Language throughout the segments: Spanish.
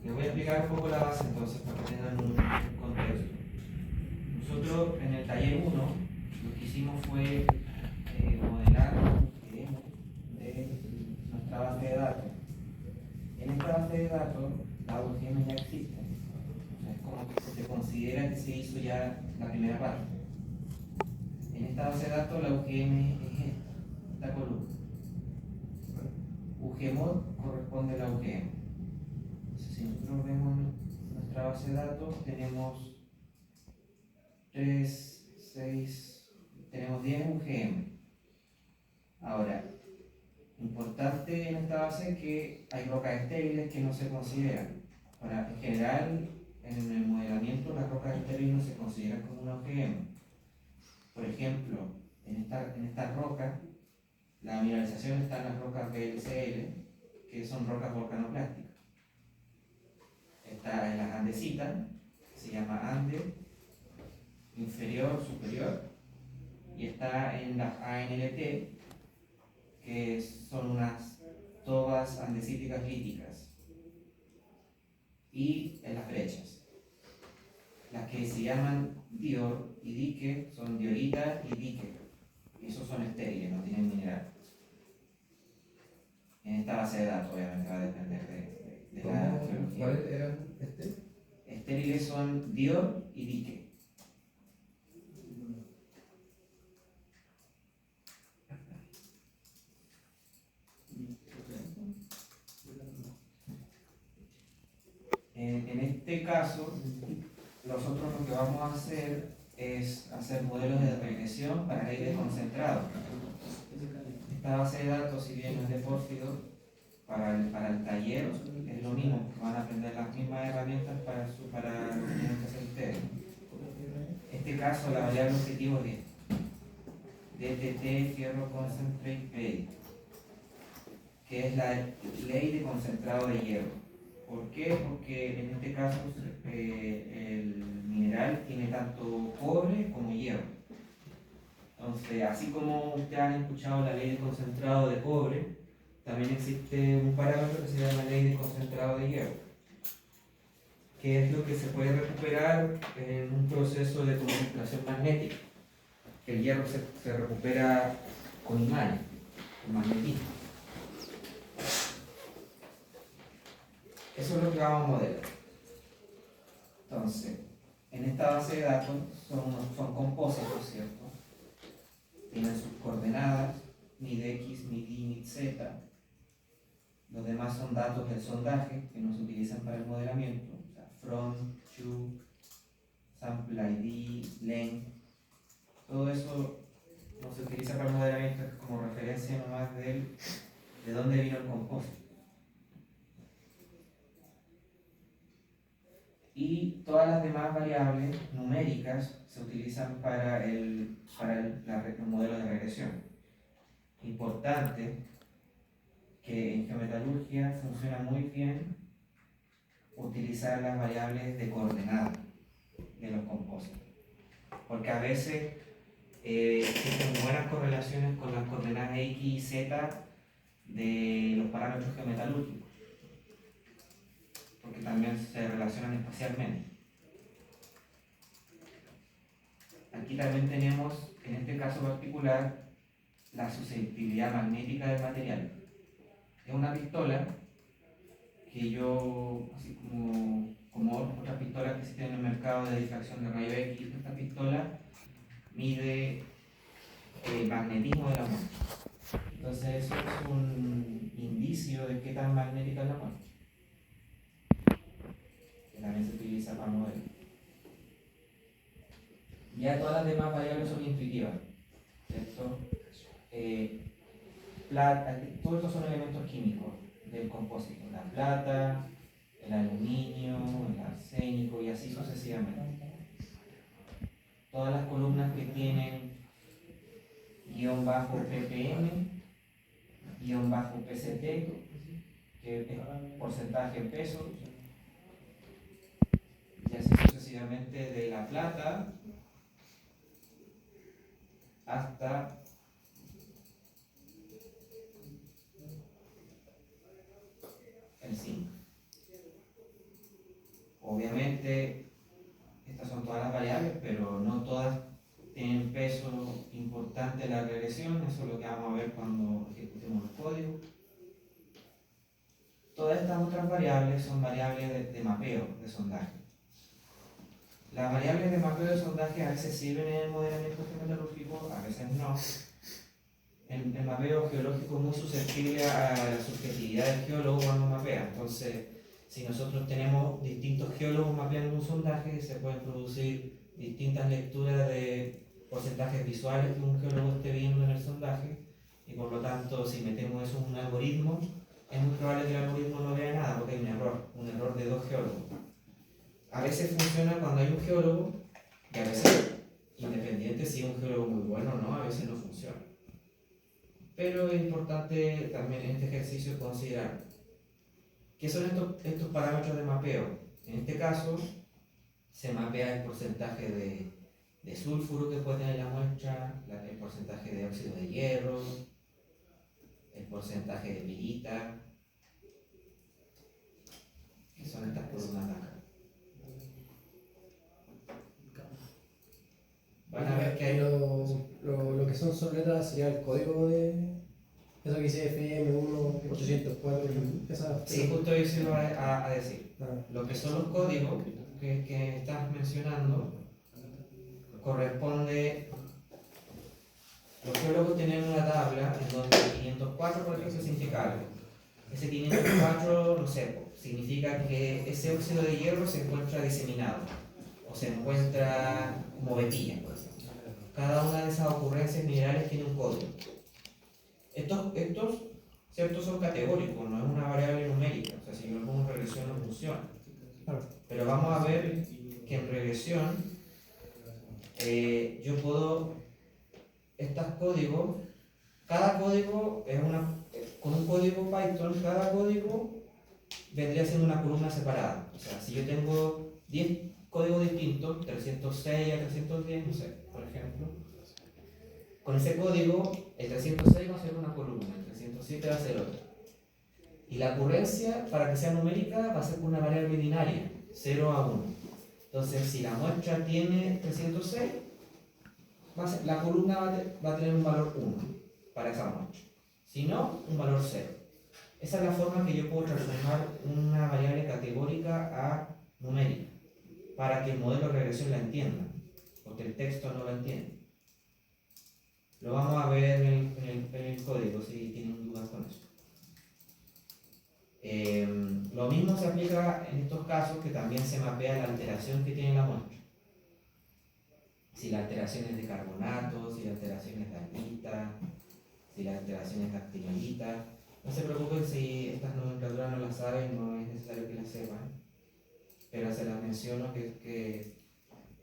Les voy a explicar un poco la base entonces para que tengan un contexto. Nosotros en el taller 1 lo que hicimos fue modelar de nuestra base de datos. En esta base de datos la UGM ya existe. O sea, es como que se considera que se hizo ya la primera parte. En esta base de datos la UGM es esta columna. UGMOD corresponde a la UGM. Entonces, si nosotros vemos nuestra base de datos, tenemos 10 UGM. Ahora, importante en esta base que hay rocas estériles que no se consideran. Ahora, en general, en el modelamiento las rocas estériles no se consideran como una UGM. Por ejemplo, en esta roca, la mineralización está en las rocas BLCL, que son rocas volcanoplásticas. Está en las andesitas, que se llama ande, inferior, superior, y está en las ANLT, que son unas tobas andesíticas líticas, y en las brechas. Las que se llaman dior y dique son diorita y dique, y esos son estériles, no tienen mineral. En esta base de datos obviamente va a depender de la geología. ¿Cuáles eran Estériles son dior y dique. En este caso, nosotros lo que vamos a hacer es hacer modelos de regresión para ley de concentrado. Esta base de datos, si bien no es de Pórfido, para el taller es lo mismo, van a aprender las mismas herramientas para lo que tienen que hacer ustedes. En este caso, la variable objetivo es DTT Fierro Concentrate Grade, que es la ley de concentrado de hierro. ¿Por qué? Porque en este caso el mineral tiene tanto cobre como hierro. Entonces, así como ustedes han escuchado la ley de concentrado de cobre, también existe un parámetro que se llama ley de concentrado de hierro, que es lo que se puede recuperar en un proceso de concentración magnética. El hierro se recupera con imanes, con magnetismo. Eso es lo que vamos a modelar. Entonces, en esta base de datos son compósitos, ¿cierto? Tienen sus coordenadas, mid X, mid Y, mid Z. Los demás son datos del sondaje que no se utilizan para el modelamiento. O sea, from, to, sample ID, length. Todo eso no se utiliza para el modelamiento, es como referencia nomás de dónde vino el compósito. Y todas las demás variables numéricas se utilizan para el modelo de regresión. Importante que en geometalurgia funciona muy bien utilizar las variables de coordenada de los compósitos, porque a veces existen buenas correlaciones con las coordenadas X y Z de los parámetros geometalúrgicos, porque también se relacionan espacialmente. Aquí también tenemos, en este caso particular, la susceptibilidad magnética del material. Es una pistola que yo, así como otras pistolas que existen en el mercado de difracción de rayo X, esta pistola mide el magnetismo de la muestra. Entonces eso es un indicio de qué tan magnética es la muestra, que también se utiliza para modelos. Ya todas las demás variables son intuitivas, ¿cierto? Todos estos son elementos químicos del compósito, la plata, el aluminio, el arsénico y así sucesivamente. Todas las columnas que tienen guión bajo ppm, guión bajo pct, que es porcentaje en pesos, y así sucesivamente de la plata hasta el zinc. Obviamente, estas son todas las variables, pero no todas tienen peso importante en la regresión. Eso es lo que vamos a ver cuando ejecutemos el código. Todas estas otras variables son variables de mapeo, de sondaje. Las variables de mapeo de sondaje a veces sirven en el modelamiento geometrológico, a veces no. El mapeo geológico es muy susceptible a la subjetividad del geólogo cuando mapea. Entonces, si nosotros tenemos distintos geólogos mapeando un sondaje, se pueden producir distintas lecturas de porcentajes visuales que un geólogo esté viendo en el sondaje, y por lo tanto, si metemos eso en un algoritmo, es muy probable que el algoritmo no vea nada porque hay un error de dos geólogos. A veces funciona cuando hay un geólogo, y a veces, independiente si es un geólogo muy bueno o no, a veces no funciona. Pero es importante también en este ejercicio considerar qué son estos parámetros de mapeo. En este caso, se mapea el porcentaje de sulfuro que puede tener la muestra, el porcentaje de óxido de hierro, el porcentaje de pirita, que son estas columnas de acá. Van a ver que hay lo que son letras sería el código de eso que dice FM1-804. Sí, justo eso iba a decir. Lo que son los códigos que estás mencionando corresponde. Los geólogos tienen una tabla en donde 504, por ejemplo, significa algo. Ese 504, no sé, significa que ese óxido de hierro se encuentra diseminado o se encuentra como vetilla. Cada una de esas ocurrencias minerales tiene un código. Estos ¿cierto? Son categóricos, no es una variable numérica. O sea, si yo lo pongo en regresión no funciona. Pero vamos a ver que en regresión yo puedo, estos códigos, cada código es con un código Python, cada código vendría siendo una columna separada. O sea, si yo tengo 10 códigos distintos, 306 a 310, no sé, por ejemplo, con ese código, el 306 va a ser una columna, el 307 va a ser otra. Y la ocurrencia, para que sea numérica, va a ser una variable binaria, 0 a 1. Entonces, si la muestra tiene 306, la columna va a tener un valor 1 para esa muestra. Si no, un valor 0. Esa es la forma que yo puedo transformar una variable categórica a numérica, para que el modelo de regresión la entienda, porque el texto no la entiende. Lo vamos a ver en el código si tienen dudas con eso. Lo mismo se aplica en estos casos, que también se mapea la alteración que tiene la muestra. Si la alteración es de carbonato, si la alteración es de albita, si la alteración es de actinolita. No se preocupen si estas nomenclaturas no las saben, no es necesario que las sepan, pero se las menciono que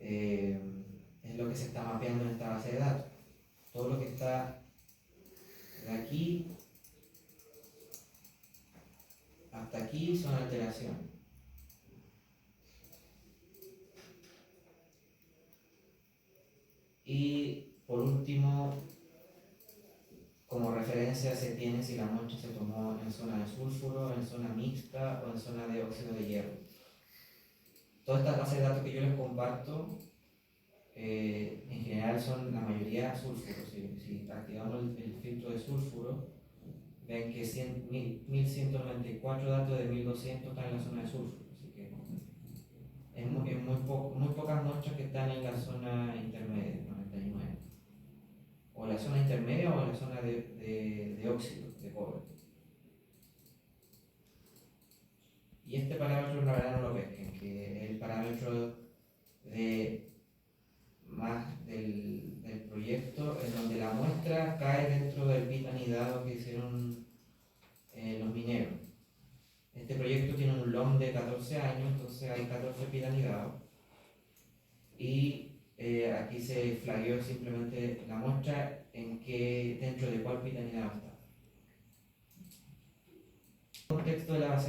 es lo que se está mapeando en esta base de datos. Todo lo que está de aquí hasta aquí son alteraciones. Y por último, como referencia se tiene si la muestra se tomó en zona de sulfuro, en zona mixta o en zona de óxido de hierro. Todas estas bases de datos que yo les comparto, en general son la mayoría sulfuro. Si activamos el filtro de sulfuro, ven que 1194 datos de 1200 están en la zona de sulfuro. Así que es muy pocas muestras que están en la zona intermedia, 99. O en la zona intermedia o en la zona de óxido, de cobre. Y este parámetro la verdad no lo pesquen, que es el parámetro del proyecto, en donde la muestra cae dentro del bit anidado que hicieron los mineros. Este proyecto tiene un LOM de 14 años, entonces hay 14 bits anidados. Y aquí se flagueó simplemente la muestra dentro de cuál bit anidado está. El contexto de la base